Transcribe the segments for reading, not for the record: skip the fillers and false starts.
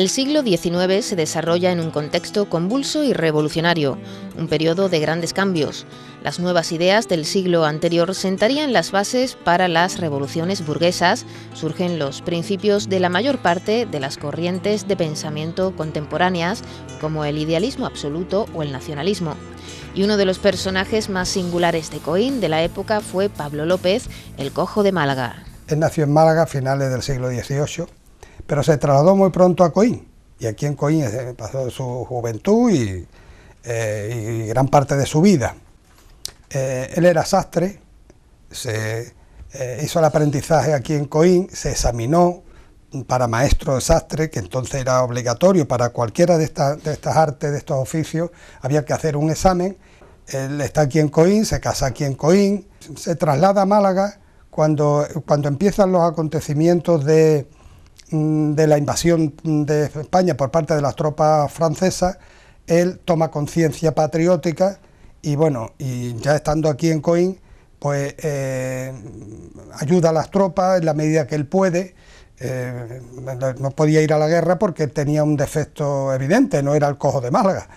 El siglo XIX se desarrolla en un contexto convulso y revolucionario, un periodo de grandes cambios. Las nuevas ideas del siglo anterior sentarían las bases para las revoluciones burguesas. Surgen los principios de la mayor parte de las corrientes de pensamiento contemporáneas, como el idealismo absoluto o el nacionalismo. Y uno de los personajes más singulares de Coín de la época fue Pablo López, el Cojo de Málaga. Él nació en Málaga a finales del siglo XVIII, pero se trasladó muy pronto a Coín, y aquí en Coín pasó su juventud y gran parte de su vida. Él era sastre, hizo el aprendizaje aquí en Coín, se examinó para maestro de sastre, que entonces era obligatorio para cualquiera de estas artes, de estos oficios, había que hacer un examen. Él está aquí en Coín, se casa aquí en Coín, se traslada a Málaga cuando empiezan los acontecimientos de la invasión de España por parte de las tropas francesas. Él toma conciencia patriótica y bueno, y ya estando aquí en Coín, pues ayuda a las tropas en la medida que él puede. No podía ir a la guerra porque tenía un defecto evidente, no era el Cojo de Málaga.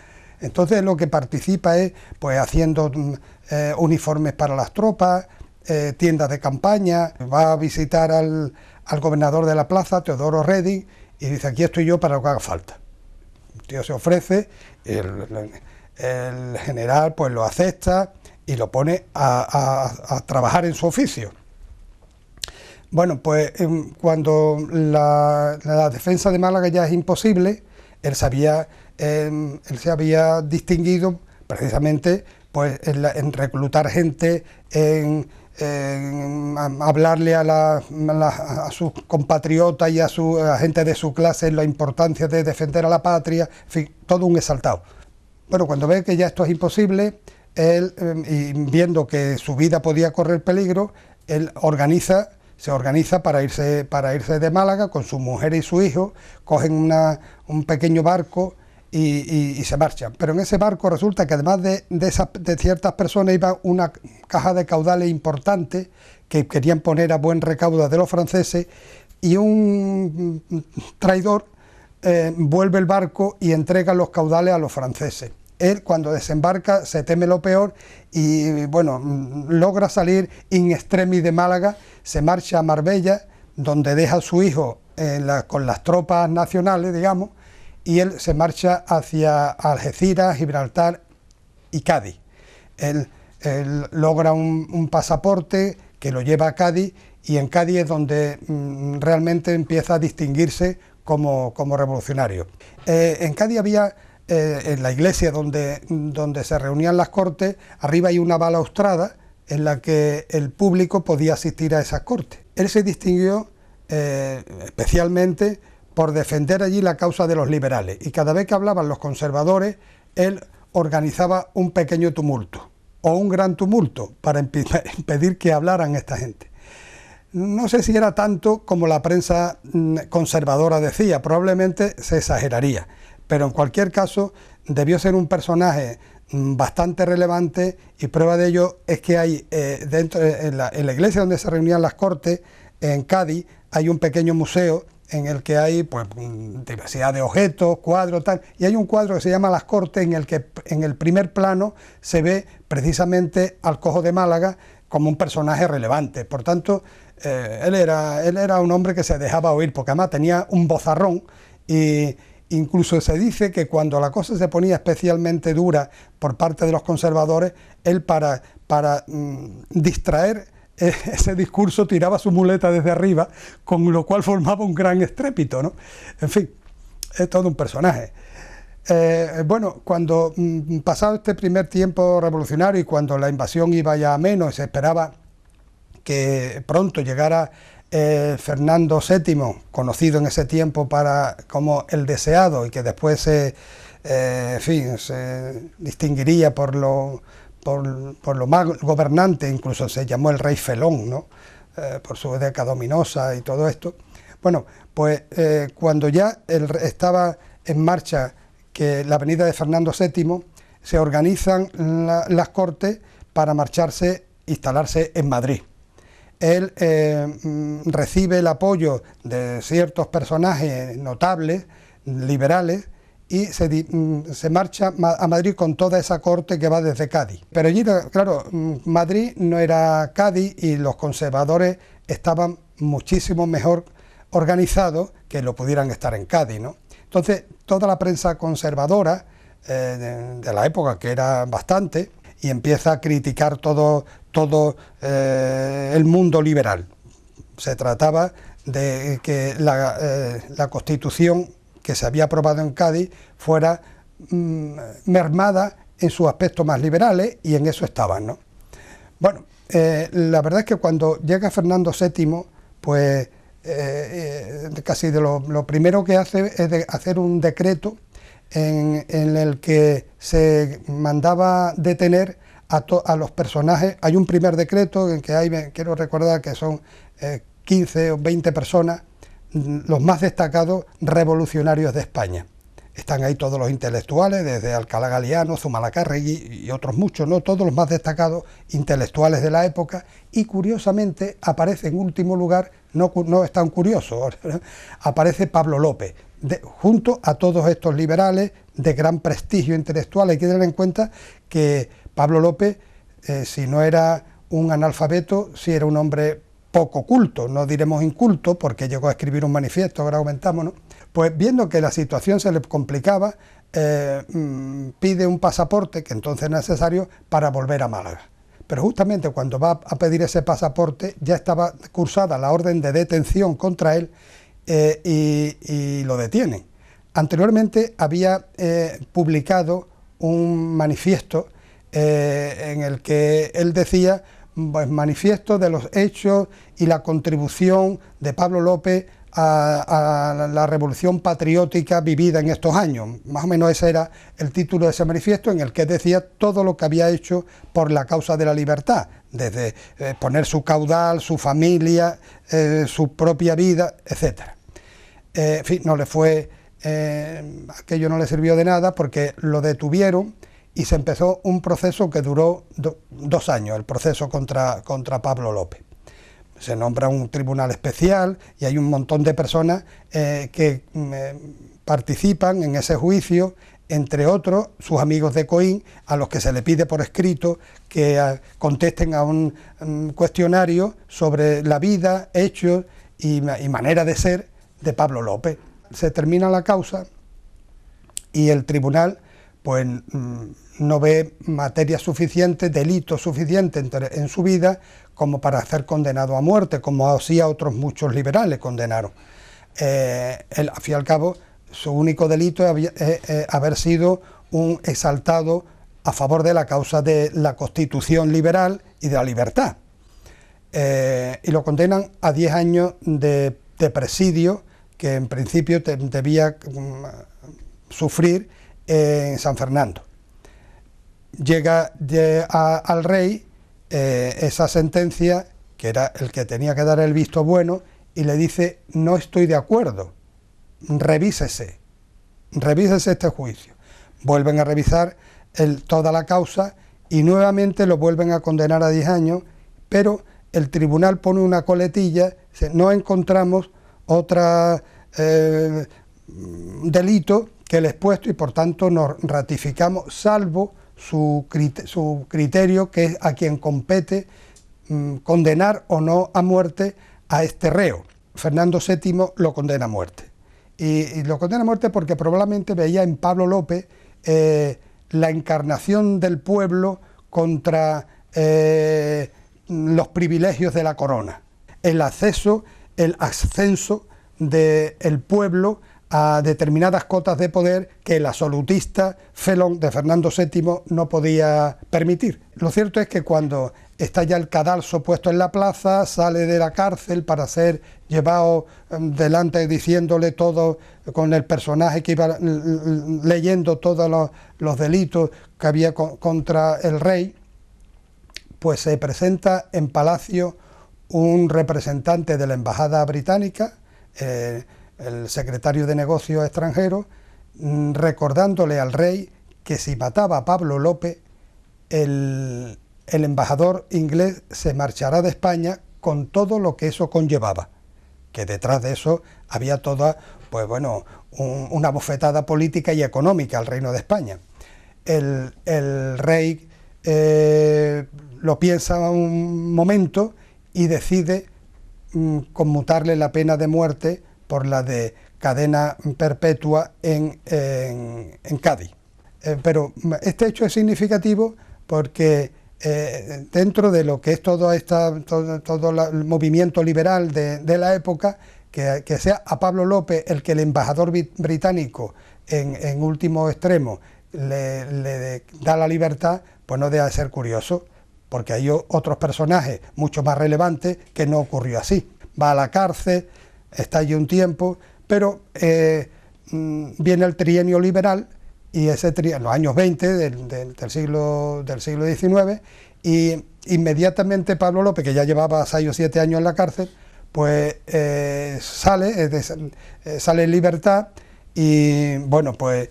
Entonces lo que participa es pues haciendo uniformes para las tropas, tiendas de campaña, va a visitar al gobernador de la plaza, Teodoro Reding, y dice: aquí estoy yo para lo que haga falta. El tío se ofrece, el general pues lo acepta y lo pone a trabajar en su oficio. Bueno, pues cuando la defensa de Málaga ya es imposible, él se había distinguido precisamente pues en reclutar gente, en hablarle a sus compatriotas y a gente de su clase en la importancia de defender a la patria, en fin, todo un exaltado. Bueno, cuando ve que ya esto es imposible, él, y viendo que su vida podía correr peligro, él se organiza para irse de Málaga con su mujer y su hijo, cogen un pequeño barco y se marchan. Pero en ese barco resulta que además de ciertas personas iba una caja de caudales importante que querían poner a buen recaudo de los franceses, y un traidor vuelve el barco y entrega los caudales a los franceses. Él, cuando desembarca, se teme lo peor y bueno, logra salir in extremis de Málaga, se marcha a Marbella, donde deja a su hijo con las tropas nacionales, digamos, y él se marcha hacia Algeciras, Gibraltar y Cádiz. Él logra un pasaporte que lo lleva a Cádiz, y en Cádiz es donde realmente empieza a distinguirse como revolucionario. En Cádiz había, en la iglesia donde se reunían las cortes, arriba hay una balaustrada en la que el público podía asistir a esas cortes. Él se distinguió especialmente por defender allí la causa de los liberales, y cada vez que hablaban los conservadores, él organizaba un pequeño tumulto o un gran tumulto para impedir que hablaran esta gente. No sé si era tanto como la prensa conservadora decía, probablemente se exageraría, pero en cualquier caso debió ser un personaje bastante relevante, y prueba de ello es que hay en la iglesia donde se reunían las cortes, en Cádiz, hay un pequeño museo en el que hay pues diversidad de objetos, cuadros, tal, y hay un cuadro que se llama Las Cortes, en el que en el primer plano se ve precisamente al Cojo de Málaga como un personaje relevante. Por tanto, él era un hombre que se dejaba oír, porque además tenía un vozarrón, y incluso se dice que cuando la cosa se ponía especialmente dura por parte de los conservadores, él para distraer ese discurso tiraba su muleta desde arriba, con lo cual formaba un gran estrépito, ¿no? En fin, es todo un personaje. Bueno, cuando pasado este primer tiempo revolucionario y cuando la invasión iba ya a menos, se esperaba que pronto llegara Fernando VII, conocido en ese tiempo como el deseado, y que después se distinguiría por lo más gobernante, incluso se llamó el rey felón, ¿no? Por su década ominosa y todo esto. Bueno, pues cuando ya estaba en marcha que la venida de Fernando VII, se organizan las cortes para instalarse en Madrid. Él recibe el apoyo de ciertos personajes notables liberales, y se marcha a Madrid con toda esa corte que va desde Cádiz. Pero allí, claro, Madrid no era Cádiz y los conservadores estaban muchísimo mejor organizados que lo pudieran estar en Cádiz, ¿no? Entonces, toda la prensa conservadora de la época, que era bastante, y empieza a criticar todo el mundo liberal. Se trataba de que la Constitución que se había aprobado en Cádiz fuera mermada en sus aspectos más liberales, y en eso estaban, ¿no? Bueno, la verdad es que cuando llega Fernando VII, pues casi lo primero que hace es de hacer un decreto en el que se mandaba detener a los personajes. Hay un primer decreto en que quiero recordar que son 15 o 20 personas, los más destacados revolucionarios de España. Están ahí todos los intelectuales, desde Alcalá Galiano, Zumalacárregui y otros muchos, ¿no? Todos los más destacados intelectuales de la época, y curiosamente aparece en último lugar, no es tan curioso, aparece Pablo López, junto a todos estos liberales de gran prestigio intelectual. Hay que tener en cuenta que Pablo López, si no era un analfabeto, sí era un hombre poco culto, no diremos inculto, porque llegó a escribir un manifiesto, ahora aumentamos, ¿no? Pues viendo que la situación se le complicaba, pide un pasaporte, que entonces es necesario, para volver a Málaga. Pero justamente cuando va a pedir ese pasaporte, ya estaba cursada la orden de detención contra él, y lo detienen. Anteriormente había publicado un manifiesto en el que él decía, pues, manifiesto de los hechos y la contribución de Pablo López a la revolución patriótica vivida en estos años. Más o menos ese era el título de ese manifiesto, en el que decía todo lo que había hecho por la causa de la libertad, desde poner su caudal, su familia, su propia vida, etc. En fin, aquello no le sirvió de nada, porque lo detuvieron y se empezó un proceso que duró 2 años, el proceso contra Pablo López. Se nombra un tribunal especial y hay un montón de personas que participan en ese juicio, entre otros sus amigos de Coín, a los que se le pide por escrito que contesten a un cuestionario sobre la vida, hechos y manera de ser de Pablo López. Se termina la causa y el tribunal pues no ve materia suficiente, delito suficiente en su vida como para ser condenado a muerte, como así a otros muchos liberales condenaron. Él, al fin y al cabo, su único delito es haber sido un exaltado a favor de la causa de la Constitución liberal y de la libertad. Y lo condenan a 10 años de presidio, que en principio debía sufrir en San Fernando. Llega al rey esa sentencia, que era el que tenía que dar el visto bueno, y le dice: no estoy de acuerdo, revísese este juicio. Vuelven a revisar toda la causa y nuevamente lo vuelven a condenar a 10 años, pero el tribunal pone una coletilla, dice: no encontramos otra delito que el expuesto y por tanto nos ratificamos, salvo su criterio, que es a quien compete condenar o no a muerte a este reo. Fernando VII lo condena a muerte. Y lo condena a muerte porque probablemente veía en Pablo López la encarnación del pueblo contra los privilegios de la corona, el ascenso del pueblo a determinadas cotas de poder que el absolutista felón de Fernando VII no podía permitir. Lo cierto es que cuando está ya el cadalso puesto en la plaza, sale de la cárcel para ser llevado delante diciéndole todo, con el personaje que iba leyendo todos los delitos que había contra el rey, pues se presenta en Palacio un representante de la embajada británica, el secretario de Negocios Extranjeros, recordándole al rey que si mataba a Pablo López, el embajador inglés se marchará de España con todo lo que eso conllevaba, que detrás de eso había toda pues bueno, una bofetada política y económica al Reino de España. El rey lo piensa un momento y decide conmutarle la pena de muerte por la de cadena perpetua en Cádiz. Pero este hecho es significativo porque dentro de lo que es todo el movimiento liberal de la época, que sea a Pablo López el que el embajador británico en último extremo le da la libertad, pues no deja de ser curioso, porque hay otros personajes mucho más relevantes que no ocurrió así. Va a la cárcel, está allí un tiempo, pero viene el trienio liberal, y en los años 20 del siglo XIX, y inmediatamente Pablo López, que ya llevaba 6 o 7 años en la cárcel, pues sale en libertad y bueno, pues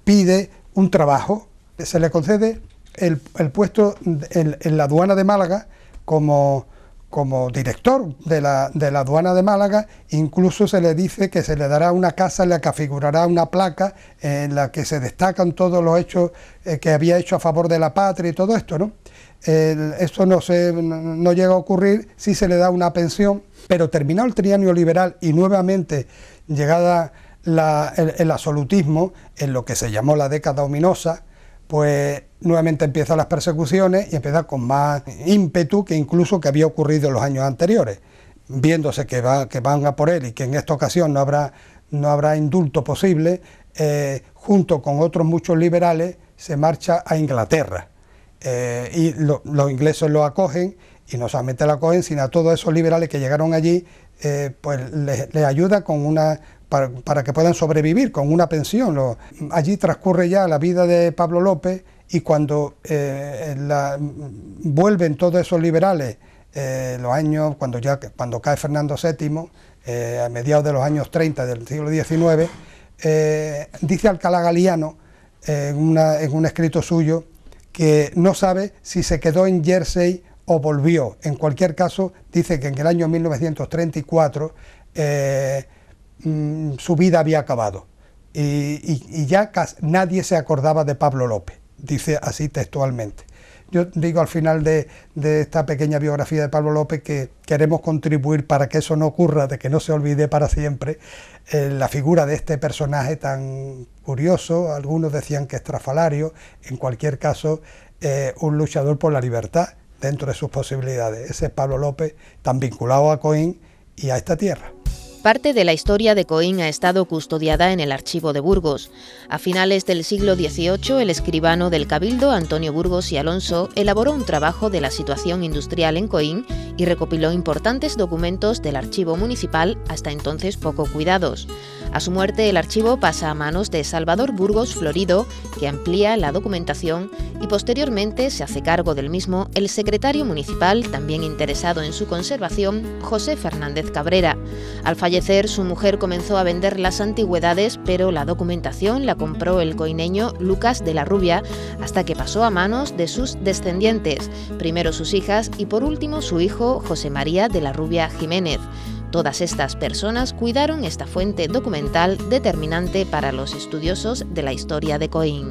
pide un trabajo. Se le concede el puesto en la aduana de Málaga como director de la aduana de Málaga. Incluso se le dice que se le dará una casa en la que figurará una placa en la que se destacan todos los hechos que había hecho a favor de la patria y todo esto, ¿no? Esto no llega a ocurrir, sí se le da una pensión, pero terminado el trienio liberal y nuevamente llegada el absolutismo, en lo que se llamó la década ominosa, pues nuevamente empiezan las persecuciones y empieza con más ímpetu que incluso que había ocurrido en los años anteriores. Viéndose que van a por él y que en esta ocasión no habrá indulto posible, junto con otros muchos liberales se marcha a Inglaterra. Y los ingleses lo acogen, y no solamente lo acogen, sino a todos esos liberales que llegaron allí, pues les ayuda con para que puedan sobrevivir con una pensión. Allí transcurre ya la vida de Pablo López, y cuando vuelven todos esos liberales, los años, cuando cae Fernando VII, a mediados de los años 30 del siglo XIX, dice Alcalá Galiano en un escrito suyo que no sabe si se quedó en Jersey o volvió. En cualquier caso, dice que en el año 1934 su vida había acabado y ya nadie se acordaba de Pablo López, dice así textualmente. Yo digo al final de esta pequeña biografía de Pablo López que queremos contribuir para que eso no ocurra, de que no se olvide para siempre la figura de este personaje tan curioso. Algunos decían que estrafalario, en cualquier caso un luchador por la libertad dentro de sus posibilidades. Ese es Pablo López, tan vinculado a Coín y a esta tierra. Parte de la historia de Coín ha estado custodiada en el archivo de Burgos. A finales del siglo XVIII, el escribano del Cabildo, Antonio Burgos y Alonso, elaboró un trabajo de la situación industrial en Coín y recopiló importantes documentos del archivo municipal, hasta entonces poco cuidados. A su muerte, el archivo pasa a manos de Salvador Burgos Florido, que amplía la documentación, y posteriormente se hace cargo del mismo el secretario municipal, también interesado en su conservación, José Fernández Cabrera. Al fallecer, su mujer comenzó a vender las antigüedades, pero la documentación la compró el coineño Lucas de la Rubia, hasta que pasó a manos de sus descendientes, primero sus hijas y por último su hijo José María de la Rubia Jiménez. Todas estas personas cuidaron esta fuente documental determinante para los estudiosos de la historia de Coín.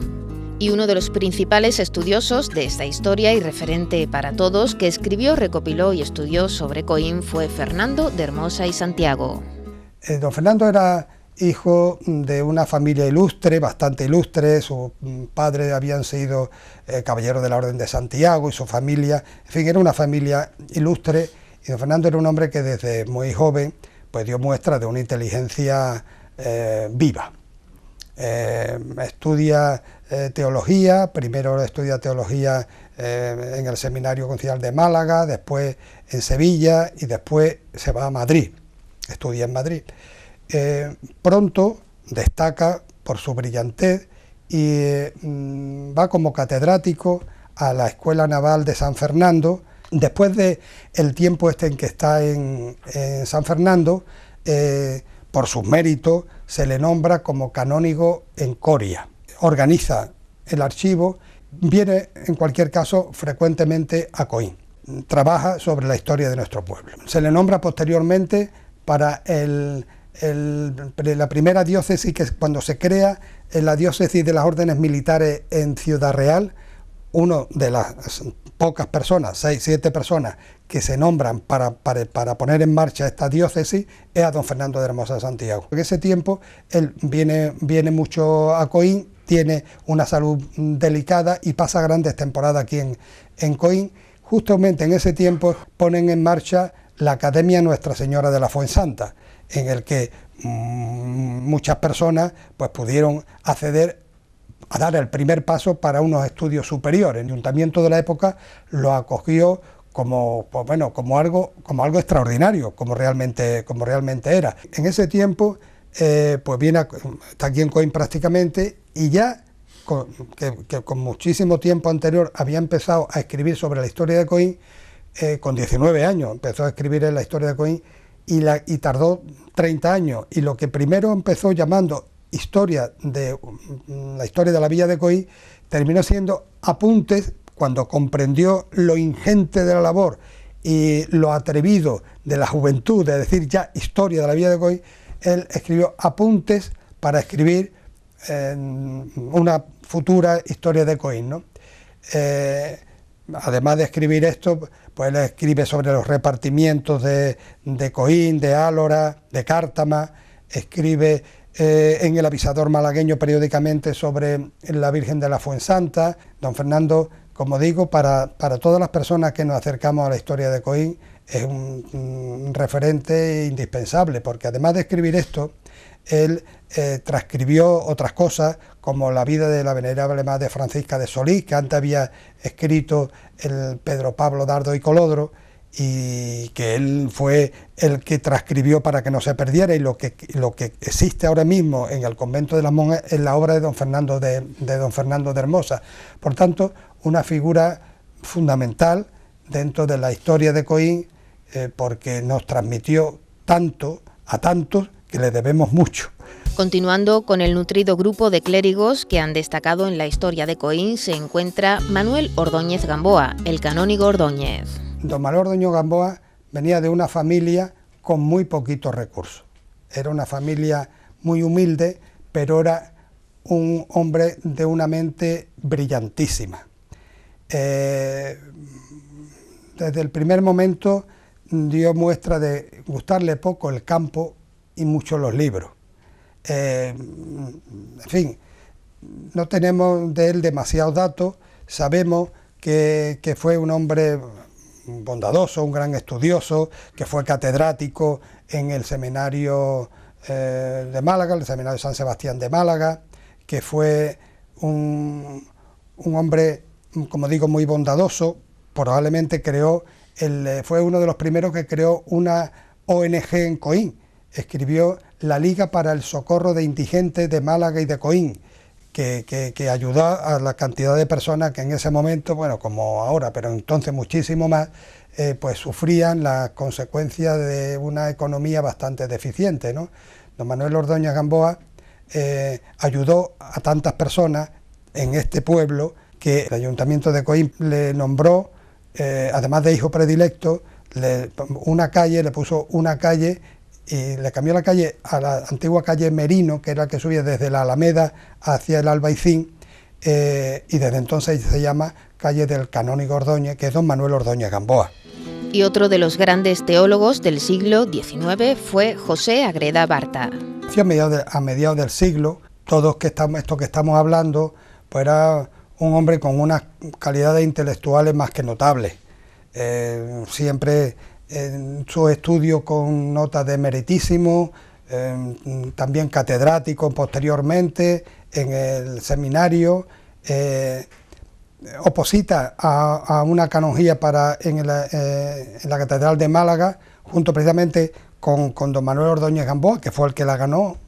Y uno de los principales estudiosos de esta historia y referente para todos, que escribió, recopiló y estudió sobre Coín, fue Fernando de Hermosa y Santiago. Don Fernando era hijo de una familia ilustre, bastante ilustre. Sus padres habían sido caballeros de la Orden de Santiago y su familia, en fin, era una familia ilustre. Y don Fernando era un hombre que desde muy joven pues dio muestra de una inteligencia viva. Estudia teología, primero estudia teología en el Seminario Conciliar de Málaga, después en Sevilla y después se va a Madrid, estudia en Madrid. Pronto destaca por su brillantez y va como catedrático a la Escuela Naval de San Fernando. Después de el tiempo en que está en San Fernando, por sus méritos, se le nombra como canónigo en Coria. Organiza el archivo, viene en cualquier caso frecuentemente a Coín. Trabaja sobre la historia de nuestro pueblo. Se le nombra posteriormente para el la primera diócesis, que es cuando se crea la diócesis de las órdenes militares en Ciudad Real, uno de las pocas personas, 6, 7 personas que se nombran para poner en marcha esta diócesis es a don Fernando de Hermosa de Santiago. En ese tiempo él viene mucho a Coín, tiene una salud delicada y pasa grandes temporadas aquí en Coín. Justamente en ese tiempo ponen en marcha la Academia Nuestra Señora de la Fuensanta, en el que muchas personas pues pudieron acceder a dar el primer paso para unos estudios superiores. El ayuntamiento de la época lo acogió como algo extraordinario, como realmente era. En ese tiempo, está aquí en Coín prácticamente, y ya que con muchísimo tiempo anterior había empezado a escribir sobre la historia de Coín, con 19 años empezó a escribir en la historia de Coín, y tardó 30 años, y lo que primero empezó llamando la historia de la villa de Coín, terminó siendo apuntes. Cuando comprendió lo ingente de la labor y lo atrevido de la juventud de decir ya historia de la villa de Coín, él escribió apuntes para escribir una futura historia de Coín, ¿no? Además de escribir esto, pues él escribe sobre los repartimientos de Coín, de Álora, de Cártama, escribe en el Avisador malagueño periódicamente sobre la Virgen de la Fuensanta. Don Fernando, como digo, para todas las personas que nos acercamos a la historia de Coín, es un referente indispensable, porque además de escribir esto, él transcribió otras cosas, como la vida de la venerable Madre Francisca de Solís, que antes había escrito el Pedro Pablo Dardo y Colodro, y que él fue el que transcribió para que no se perdiera, y lo que existe ahora mismo en el convento de las monjas es la obra de don Fernando de Hermosa. Por tanto, una figura fundamental dentro de la historia de Coín, porque nos transmitió tanto a tantos que le debemos mucho. Continuando con el nutrido grupo de clérigos que han destacado en la historia de Coín, se encuentra Manuel Ordóñez Gamboa, el canónigo Ordóñez. Don Manuel Ordóñez Gamboa venía de una familia con muy poquitos recursos. Era una familia muy humilde, pero era un hombre de una mente brillantísima. Desde el primer momento dio muestra de gustarle poco el campo y mucho los libros. En fin, no tenemos de él demasiados datos. Sabemos que fue un hombre bondadoso, un gran estudioso, que fue catedrático en el seminario de Málaga, el seminario de San Sebastián de Málaga, que fue un hombre, como digo, muy bondadoso. Probablemente fue uno de los primeros que creó una ONG en Coín. Escribió la Liga para el Socorro de Indigentes de Málaga y de Coín, que ayudó a la cantidad de personas que en ese momento, bueno, como ahora, pero entonces muchísimo más, pues sufrían las consecuencias de una economía bastante deficiente, ¿no? Don Manuel Ordóñez Gamboa ayudó a tantas personas en este pueblo que el Ayuntamiento de Coín le nombró, además de hijo predilecto, le puso una calle, y le cambió la calle a la antigua calle Merino, que era la que subía desde la Alameda hacia el Albaicín, y desde entonces se llama calle del canónigo Ordóñez, que es don Manuel Ordóñez Gamboa. Y otro de los grandes teólogos del siglo XIX fue José Agreda Barta. A mediados del siglo, esto que estamos hablando, pues era un hombre con unas calidades intelectuales más que notables. Siempre en su estudio con notas de meritísimo, también catedrático posteriormente en el seminario, oposita a una canonjía en la Catedral de Málaga, junto precisamente con don Manuel Ordóñez Gamboa, que fue el que la ganó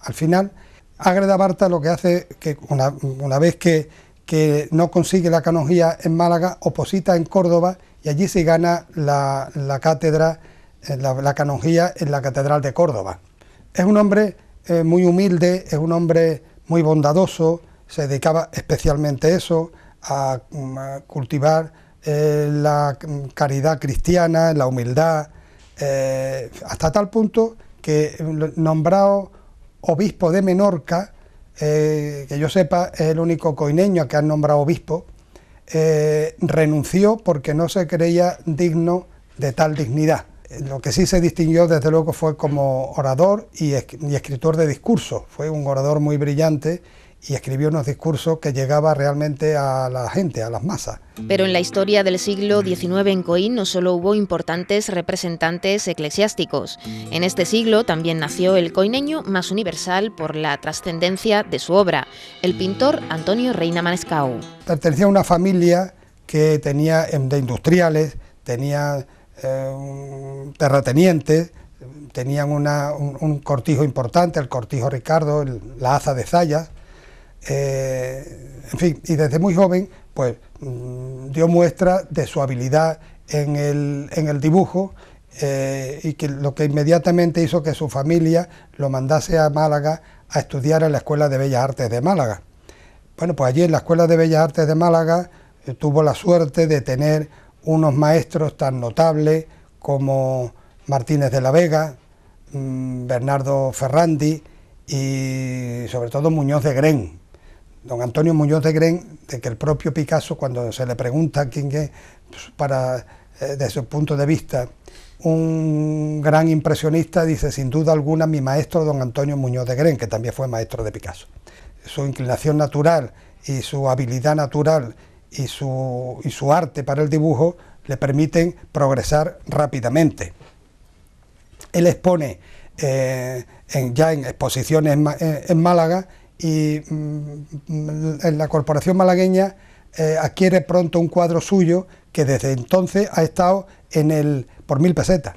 al final. Agreda Barta lo que hace que una vez que no consigue la canonjía en Málaga, oposita en Córdoba, y allí se gana la cátedra, la canonjía en la Catedral de Córdoba. Es un hombre muy humilde, es un hombre muy bondadoso, se dedicaba especialmente a cultivar la caridad cristiana, la humildad, hasta tal punto que nombrado obispo de Menorca, que yo sepa es el único coineño que han nombrado obispo, renunció porque no se creía digno de tal dignidad. Lo que sí se distinguió desde luego fue como orador y escritor de discursos. Fue un orador muy brillante y escribió unos discursos que llegaba realmente a la gente, a las masas. Pero en la historia del siglo XIX en Coín no solo hubo importantes representantes eclesiásticos. En este siglo también nació el coineño más universal por la trascendencia de su obra, el pintor Antonio Reina Manescau. Pertenecía a una familia que tenía de industriales, tenía terratenientes, tenían un cortijo importante, el cortijo Ricardo, la Haza de Zayas, en fin, y desde muy joven pues dio muestra de su habilidad en el dibujo, y que lo que inmediatamente hizo que su familia lo mandase a Málaga a estudiar en la Escuela de Bellas Artes de Málaga. Bueno, pues allí en la Escuela de Bellas Artes de Málaga tuvo la suerte de tener unos maestros tan notables como Martínez de la Vega, Bernardo Ferrandi y sobre todo Muñoz de Gren. Don Antonio Muñoz de Gren, de que el propio Picasso, cuando se le pregunta quién es, desde su punto de vista, un gran impresionista, dice sin duda alguna mi maestro don Antonio Muñoz de Gren, que también fue maestro de Picasso. Su inclinación natural y su habilidad natural y su arte para el dibujo le permiten progresar rápidamente. Él expone ya en exposiciones en Málaga, y en la Corporación malagueña adquiere pronto un cuadro suyo que desde entonces ha estado por 1000 pesetas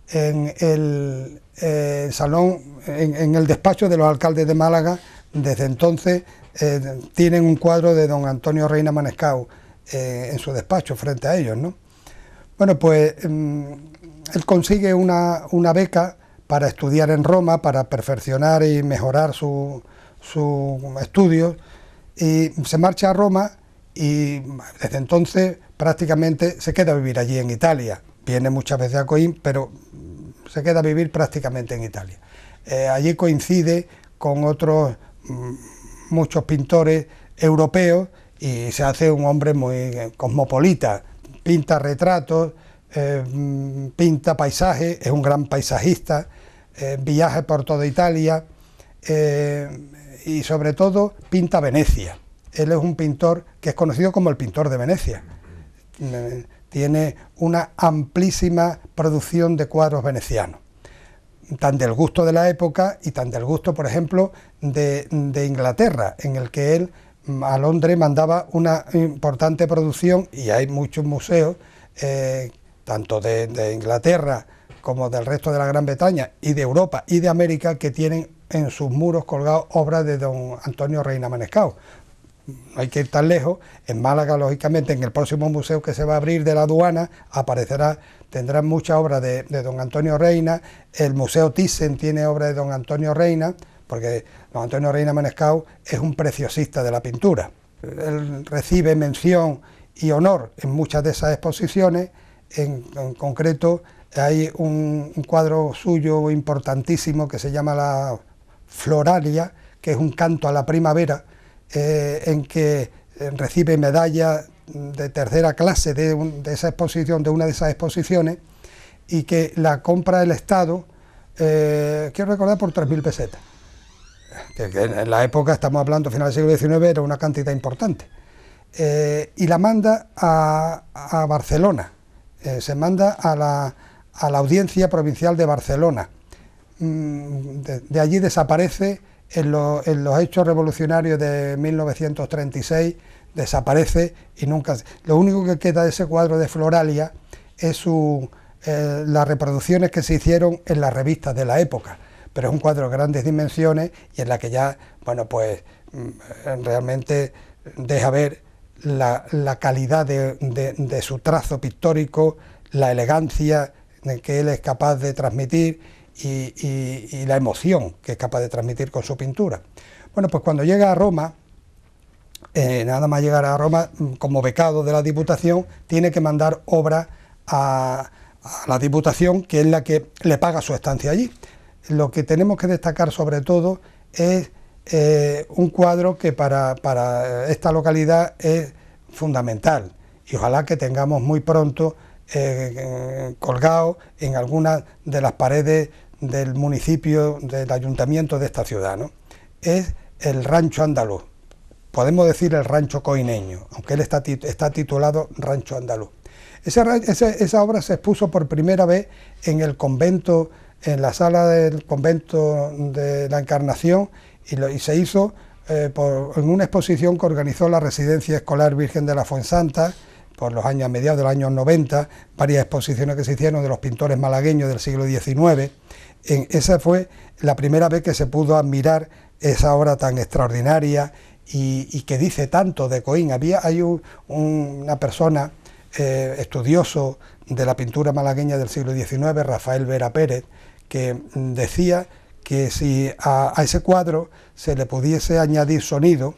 en el salón, en el despacho de los alcaldes de Málaga. Desde entonces tienen un cuadro de don Antonio Reina Manescau en su despacho frente a ellos, ¿no? Bueno, pues él consigue una beca para estudiar en Roma, para perfeccionar y mejorar sus estudios, y se marcha a Roma y desde entonces prácticamente se queda a vivir allí en Italia. Viene muchas veces a Coín, pero se queda a vivir prácticamente en Italia. Allí coincide con otros muchos pintores europeos y se hace un hombre muy cosmopolita. Pinta retratos, pinta paisajes, es un gran paisajista, viaja por toda Italia, y sobre todo pinta Venecia. Él es un pintor que es conocido como el pintor de Venecia. Tiene una amplísima producción de cuadros venecianos, tan del gusto de la época y tan del gusto, por ejemplo, de Inglaterra, en el que él a Londres mandaba una importante producción, y hay muchos museos, tanto de Inglaterra como del resto de la Gran Bretaña y de Europa y de América, que tienen en sus muros colgados obras de don Antonio Reina Manescau. No hay que ir tan lejos. En Málaga, lógicamente, en el próximo museo que se va a abrir de la Aduana, tendrán muchas obras de don Antonio Reina. El Museo Thyssen tiene obras de don Antonio Reina, porque don Antonio Reina Manescau es un preciosista de la pintura. Él recibe mención y honor en muchas de esas exposiciones. En concreto, hay un cuadro suyo importantísimo que se llama la Floralia, que es un canto a la primavera, en que recibe medalla de tercera clase de esa exposición, de una de esas exposiciones, y que la compra el Estado, quiero recordar, por 3000 pesetas, que en la época, estamos hablando finales del siglo XIX, era una cantidad importante, y la manda a Barcelona, se manda a la Audiencia Provincial de Barcelona. De allí desaparece en los hechos revolucionarios de 1936, desaparece y nunca. Lo único que queda de ese cuadro de Floralia es las reproducciones que se hicieron en las revistas de la época, pero es un cuadro de grandes dimensiones y en la que ya, bueno, pues realmente deja ver la calidad de su trazo pictórico, la elegancia que él es capaz de transmitir y la emoción que es capaz de transmitir con su pintura. Bueno, pues cuando llega a Roma, nada más llegar a Roma, como becado de la Diputación, tiene que mandar obra a la Diputación, que es la que le paga su estancia allí. lo que tenemos que destacar sobre todo es un cuadro que para esta localidad es fundamental, y ojalá que tengamos muy pronto colgado en alguna de las paredes del municipio, del ayuntamiento de esta ciudad, ¿no? Es el Rancho Andaluz, podemos decir el Rancho Coineño, aunque él está titulado Rancho Andaluz. Esa obra se expuso por primera vez en el convento, en la sala del convento de la Encarnación, y se hizo en una exposición que organizó la Residencia Escolar Virgen de la Fuensanta por los años, a mediados de los años 90, varias exposiciones que se hicieron de los pintores malagueños del siglo XIX. Esa fue la primera vez que se pudo admirar esa obra tan extraordinaria y que dice tanto de Coín. Hay una persona estudioso de la pintura malagueña del siglo XIX, Rafael Vera Pérez, que decía que si a ese cuadro se le pudiese añadir sonido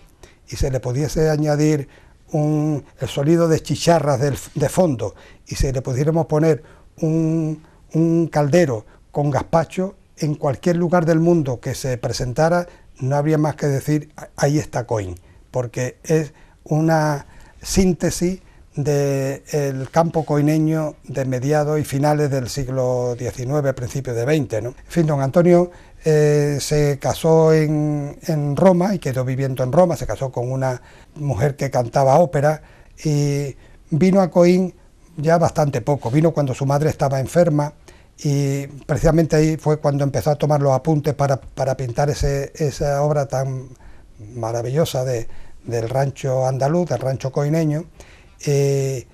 y se le pudiese añadir el sonido de chicharras de fondo, y si le pudiéramos poner un caldero con gazpacho, en cualquier lugar del mundo que se presentara no habría más que decir ahí está Coín, porque es una síntesis del campo coineño de mediados y finales del siglo XIX, principios de XX, ¿no? En fin, don Antonio se casó en Roma y quedó viviendo en Roma, se casó con una mujer que cantaba ópera y vino a Coín ya bastante poco, vino cuando su madre estaba enferma, y precisamente ahí fue cuando empezó a tomar los apuntes para pintar esa obra tan maravillosa del rancho andaluz, del rancho coineño. Se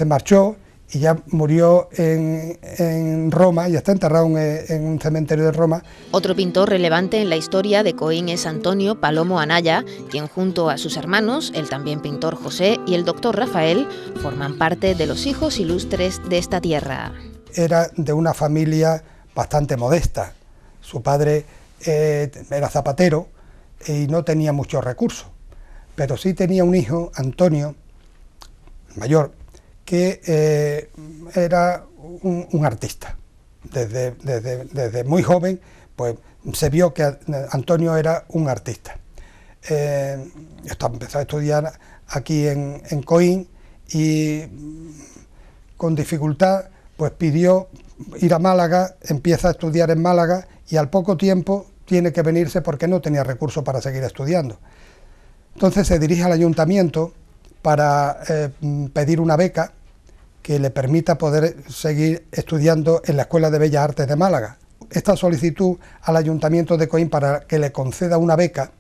marchó y ya murió en Roma y está enterrado en un cementerio de Roma. Otro pintor relevante en la historia de Coín es Antonio Palomo Anaya, quien junto a sus hermanos, el también pintor José y el doctor Rafael, forman parte de los hijos ilustres de esta tierra. Era de una familia bastante modesta. Su padre era zapatero y no tenía muchos recursos, pero sí tenía un hijo, Antonio, mayor, que era un artista. Desde muy joven, pues se vio que Antonio era un artista. Empezó a estudiar aquí en Coín y con dificultad pues pidió ir a Málaga, empieza a estudiar en Málaga y al poco tiempo tiene que venirse porque no tenía recursos para seguir estudiando. Entonces se dirige al ayuntamiento para pedir una beca que le permita poder seguir estudiando en la Escuela de Bellas Artes de Málaga. Esta solicitud al Ayuntamiento de Coín para que le conceda una beca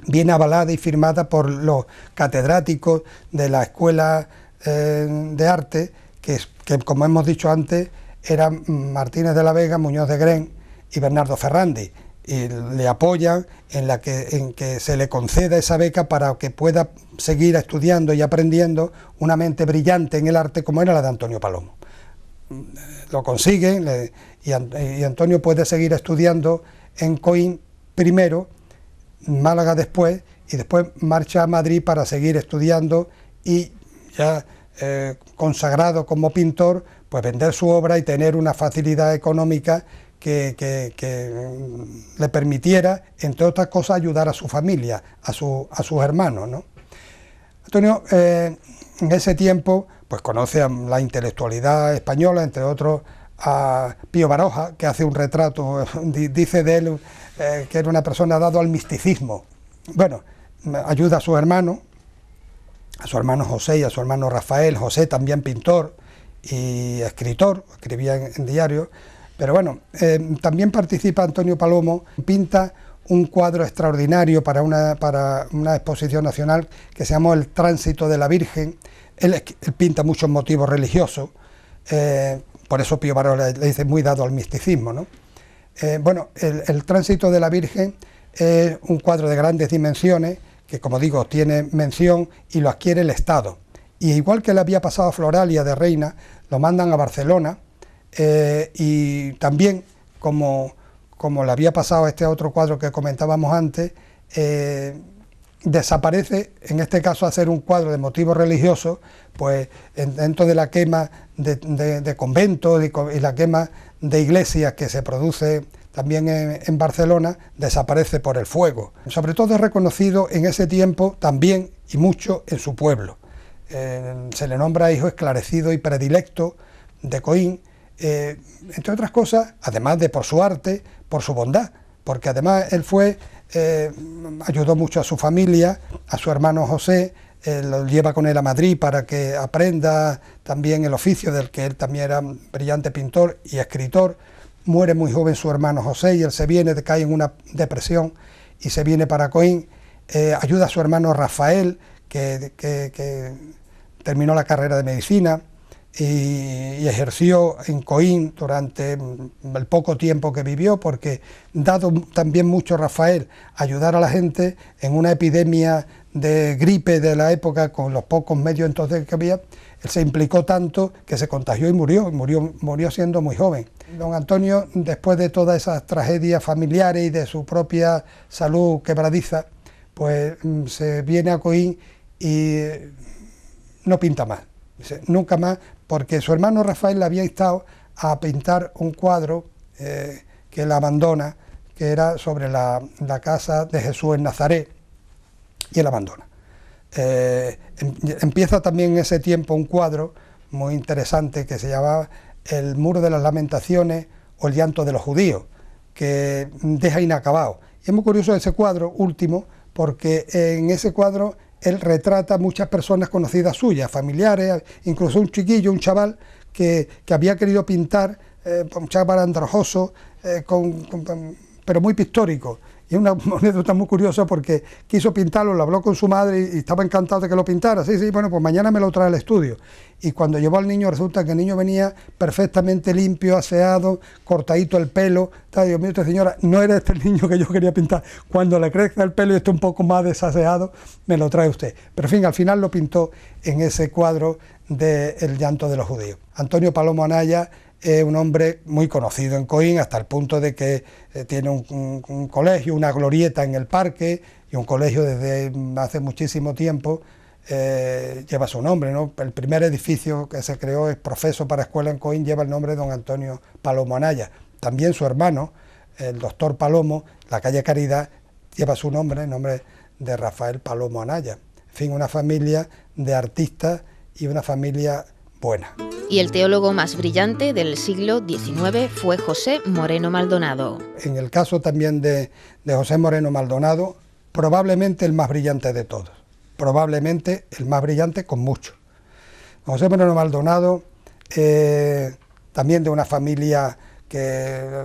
viene avalada y firmada por los catedráticos de la Escuela de Arte, que como hemos dicho antes eran Martínez de la Vega, Muñoz de Gren y Bernardo Ferrandi, y le apoyan en que se le conceda esa beca para que pueda seguir estudiando y aprendiendo una mente brillante en el arte como era la de Antonio Palomo. Lo consiguen y Antonio puede seguir estudiando en Coín primero, Málaga después, y después marcha a Madrid para seguir estudiando y ya consagrado como pintor, pues vender su obra y tener una facilidad económica que le permitiera, entre otras cosas, ayudar a su familia, a sus hermanos, ¿no? Antonio en ese tiempo pues conoce a la intelectualidad española, entre otros a Pío Baroja, que hace un retrato, dice de él que era una persona dado al misticismo. Bueno, ayuda a su hermano José y a su hermano Rafael. José también pintor y escritor, escribía en diarios. Pero bueno, también participa Antonio Palomo, pinta un cuadro extraordinario para una exposición nacional que se llamó El Tránsito de la Virgen. Él pinta muchos motivos religiosos, por eso Pío Baroja le dice muy dado al misticismo, ¿no? Bueno, el Tránsito de la Virgen es un cuadro de grandes dimensiones que, como digo, tiene mención y lo adquiere el Estado. Y igual que le había pasado a Floralia de Reina, lo mandan a Barcelona, y también, como le había pasado a este otro cuadro que comentábamos antes, desaparece, en este caso hacer un cuadro de motivos religiosos, pues dentro de la quema de conventos y la quema de iglesias que se produce también en Barcelona, desaparece por el fuego. Sobre todo es reconocido en ese tiempo también y mucho en su pueblo. Se le nombra hijo esclarecido y predilecto de Coín, entre otras cosas, además de por su arte, por su bondad, porque además él ayudó mucho a su familia, a su hermano José, lo lleva con él a Madrid para que aprenda también el oficio del que él también era un brillante pintor y escritor. Muere muy joven su hermano José y él se viene, cae en una depresión y se viene para Coín. Ayuda a su hermano Rafael, que terminó la carrera de medicina y ejerció en Coín durante el poco tiempo que vivió, porque dado también mucho Rafael ayudar a la gente en una epidemia de gripe de la época, con los pocos medios entonces que había, él se implicó tanto que se contagió y murió siendo muy joven. Don Antonio, después de todas esas tragedias familiares y de su propia salud quebradiza, pues se viene a Coín y no pinta más, nunca más, porque su hermano Rafael le había instado a pintar un cuadro que él abandona, que era sobre la casa de Jesús en Nazaret, y él abandona. Empieza también en ese tiempo un cuadro muy interesante que se llamaba El muro de las lamentaciones o el llanto de los judíos, que deja inacabado. Y es muy curioso ese cuadro último, porque en ese cuadro él retrata a muchas personas conocidas suyas, familiares, incluso un chiquillo, un chaval que había querido pintar, un chaval andrajoso, pero muy pictórico. Y es una anécdota muy curiosa porque quiso pintarlo, lo habló con su madre y estaba encantado de que lo pintara. Sí, bueno, pues mañana me lo trae al estudio. Y cuando llevó al niño, resulta que el niño venía perfectamente limpio, aseado, cortadito el pelo. Dios mío, esta señora, no era este el niño que yo quería pintar. Cuando le crezca el pelo y esté un poco más desaseado, me lo trae usted. Pero en fin, al final lo pintó en ese cuadro de El llanto de los judíos. Antonio Palomo Anaya es un hombre muy conocido en Coín, hasta el punto de que tiene un colegio, una glorieta en el parque, y un colegio desde hace muchísimo tiempo lleva su nombre, ¿no? El primer edificio que se creó es Profeso para Escuela en Coín, lleva el nombre de don Antonio Palomo Anaya. También su hermano, el doctor Palomo, la calle Caridad, lleva su nombre, el nombre de Rafael Palomo Anaya. En fin, una familia de artistas y una familia buena. Y el teólogo más brillante del siglo XIX fue José Moreno Maldonado. En el caso también de José Moreno Maldonado, probablemente el más brillante de todos, probablemente el más brillante con mucho. José Moreno Maldonado, también de una familia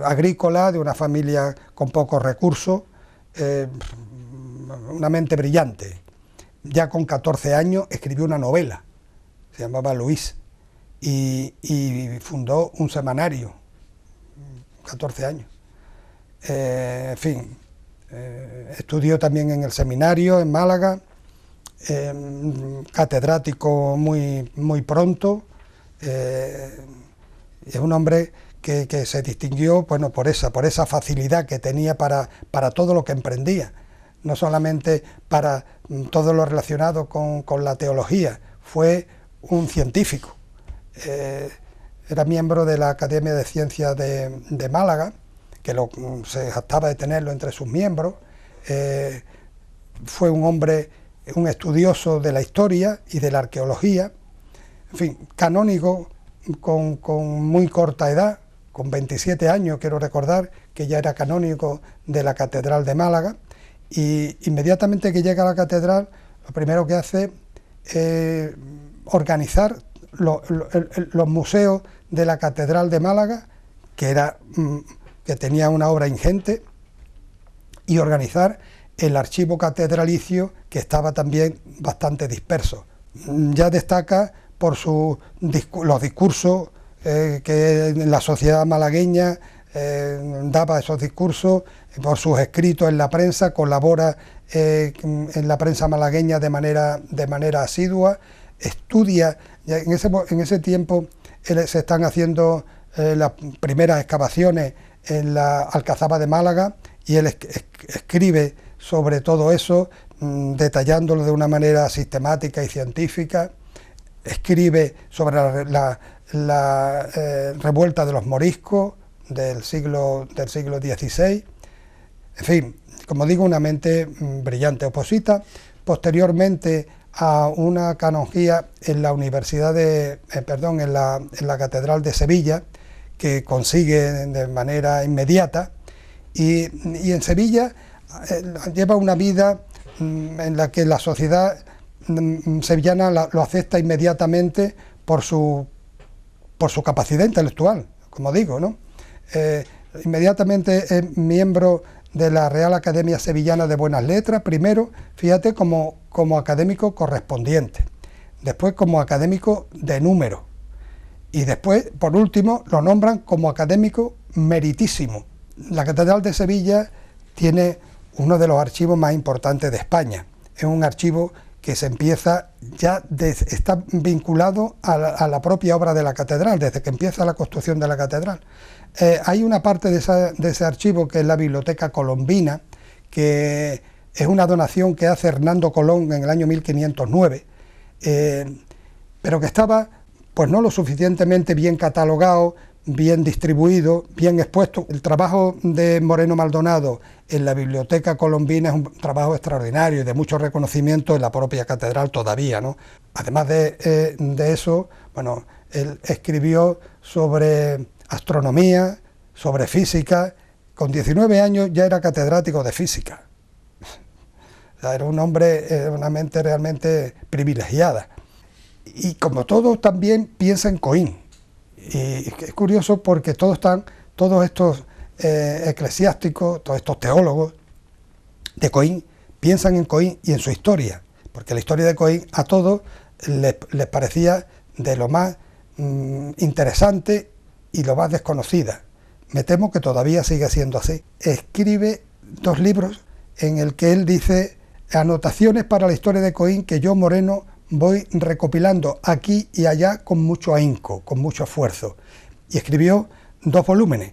agrícola, de una familia con pocos recursos, una mente brillante. Ya con 14 años escribió una novela, se llamaba Luis, y fundó un semanario, 14 años. En fin, estudió también en el seminario en Málaga, catedrático muy pronto. Es un hombre que se distinguió, bueno, por esa facilidad que tenía para todo lo que emprendía, no solamente para todo lo relacionado con la teología. Fue un científico. Era miembro de la Academia de Ciencias de Málaga, que se jactaba de tenerlo entre sus miembros. Fue un hombre, un estudioso de la historia y de la arqueología, en fin, canónigo con muy corta edad, con 27 años, quiero recordar que ya era canónigo de la Catedral de Málaga, y inmediatamente que llega a la catedral, lo primero que hace es organizar los museos de la Catedral de Málaga, que tenía una obra ingente, y organizar el archivo catedralicio, que estaba también bastante disperso. Ya destaca por los discursos que en la sociedad malagueña daba esos discursos, por sus escritos en la prensa, colabora en la prensa malagueña de manera asidua, estudia. En ese tiempo se están haciendo las primeras excavaciones en la Alcazaba de Málaga, y él escribe sobre todo eso, detallándolo de una manera sistemática y científica. Escribe sobre la revuelta de los moriscos del siglo XVI. En fin, como digo, una mente brillante. Oposita posteriormente a una canonjía en la en la Catedral de Sevilla, que consigue de manera inmediata, y en Sevilla lleva una vida en la que la sociedad sevillana lo acepta inmediatamente por su capacidad intelectual, como digo, ¿no? Inmediatamente es miembro de la Real Academia Sevillana de Buenas Letras, primero, fíjate, como académico correspondiente, después como académico de número, y después, por último, lo nombran como académico meritísimo. La Catedral de Sevilla tiene uno de los archivos más importantes de España. Es un archivo que se empieza está vinculado a la propia obra de la catedral, desde que empieza la construcción de la catedral. Hay una parte de ese archivo que es la Biblioteca Colombina, que es una donación que hace Hernando Colón en el año 1509, pero que estaba pues no lo suficientemente bien catalogado, bien distribuido, bien expuesto. El trabajo de Moreno Maldonado en la Biblioteca Colombina es un trabajo extraordinario y de mucho reconocimiento en la propia catedral todavía, ¿no? Además de eso, bueno, él escribió sobre astronomía, sobre física. Con 19 años ya era catedrático de física. O sea, era un hombre, una mente realmente privilegiada. Y como todos también piensa en Coín. Y es curioso porque todos estos eclesiásticos, todos estos teólogos de Coín, piensan en Coín y en su historia, porque la historia de Coín a todos les parecía de lo más interesante y lo más desconocida. Me temo que todavía sigue siendo así. Escribe 2 libros en el que él dice anotaciones para la historia de Coín que yo, Moreno, voy recopilando aquí y allá con mucho ahínco, con mucho esfuerzo. Y escribió 2 volúmenes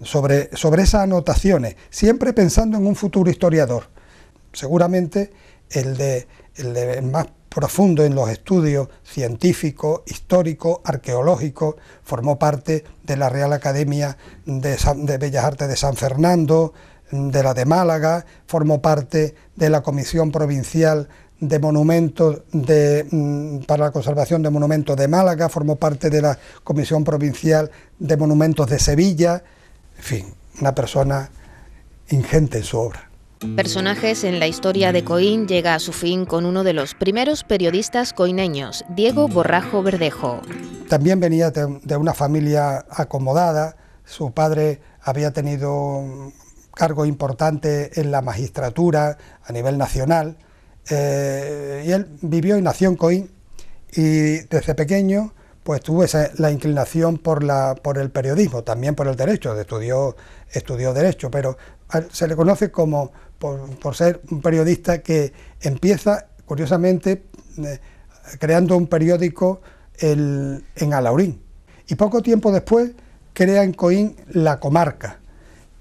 sobre esas anotaciones, siempre pensando en un futuro historiador. Seguramente el más profundo en los estudios científicos, históricos, arqueológicos, formó parte de la Real Academia de Bellas Artes de San Fernando, de la de Málaga, formó parte de la Comisión Provincial de Monumentos para la Conservación de Monumentos de Málaga, formó parte de la Comisión Provincial de Monumentos de Sevilla. En fin, una persona ingente en su obra. Personajes en la historia de Coín llega a su fin con uno de los primeros periodistas coineños, Diego Borrajo Verdejo. También venía de una familia acomodada. Su padre había tenido cargo importante en la magistratura a nivel nacional. Y él vivió y nació en Coín, y desde pequeño pues tuvo la inclinación por el periodismo, también por el derecho. Estudió derecho, pero se le conoce como por ser un periodista que empieza, curiosamente, creando un periódico en Alhaurín, y poco tiempo después crea en Coín La Comarca.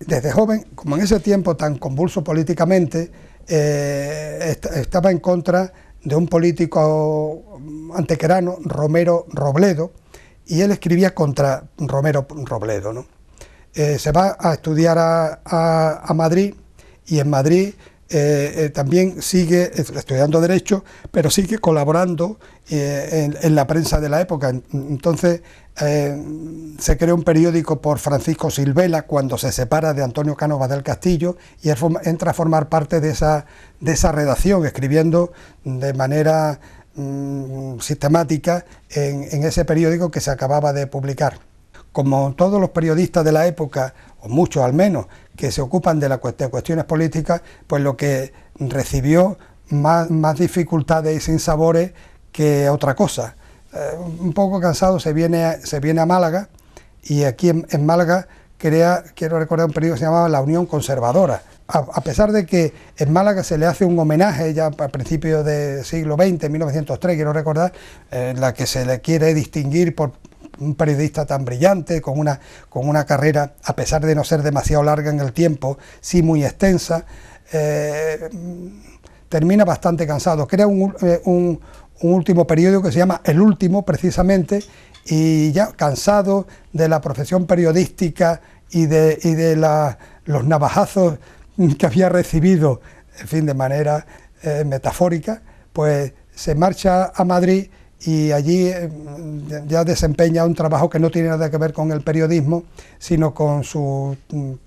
Desde joven, como en ese tiempo tan convulso políticamente, estaba en contra de un político antequerano, Romero Robledo, y él escribía contra Romero Robledo, ¿no? Se va a estudiar a Madrid, y en Madrid también sigue estudiando Derecho, pero sigue colaborando en la prensa de la época. Entonces se creó un periódico por Francisco Silvela cuando se separa de Antonio Cánovas del Castillo, y él entra a formar parte de esa redacción, escribiendo de manera sistemática en ese periódico que se acababa de publicar. Como todos los periodistas de la época, o muchos al menos, que se ocupan de cuestiones políticas, pues lo que recibió más dificultades y sinsabores que otra cosa. Un poco cansado se viene a Málaga, y aquí en Málaga quiero recordar un periódico que se llamaba La Unión Conservadora. A pesar de que en Málaga se le hace un homenaje ya a principios del siglo XX, en 1903, quiero recordar, en la que se le quiere distinguir por un periodista tan brillante, con una carrera, a pesar de no ser demasiado larga en el tiempo, sí muy extensa. termina bastante cansado. Crea un último periódico que se llama El Último, precisamente, y ya cansado de la profesión periodística y de los navajazos que había recibido, en fin, de manera metafórica, pues se marcha a Madrid y allí ya desempeña un trabajo que no tiene nada que ver con el periodismo, sino con su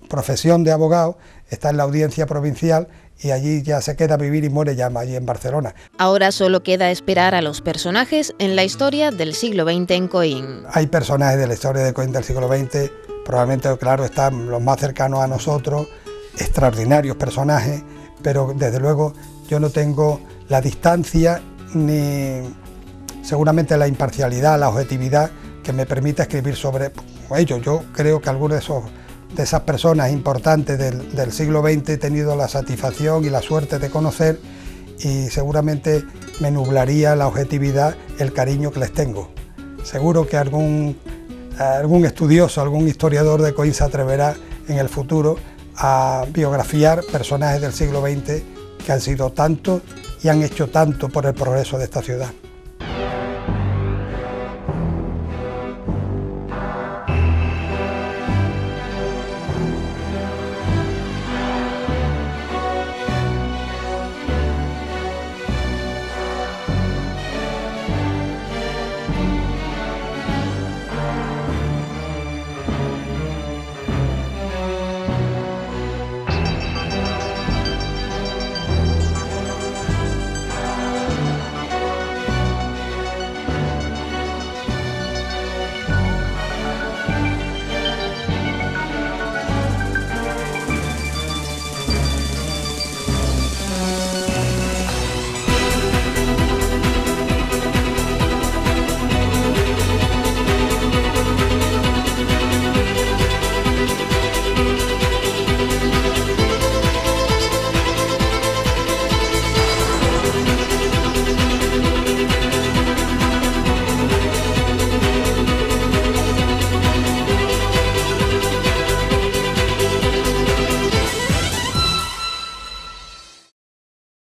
profesión de abogado. Está en la Audiencia Provincial y allí ya se queda a vivir y muere ya allí en Barcelona. Ahora solo queda esperar a los personajes en la historia del siglo XX en Coín. Hay personajes de la historia de Coín del siglo XX, probablemente, claro, están los más cercanos a nosotros, extraordinarios personajes, pero desde luego yo no tengo la distancia ni seguramente la imparcialidad, la objetividad que me permite escribir sobre ellos. Yo creo que algunos de esas personas importantes del siglo XX he tenido la satisfacción y la suerte de conocer, y seguramente me nublaría la objetividad el cariño que les tengo. Seguro que algún estudioso, algún historiador de Coín se atreverá en el futuro a biografiar personajes del siglo XX que han sido tantos y han hecho tanto por el progreso de esta ciudad.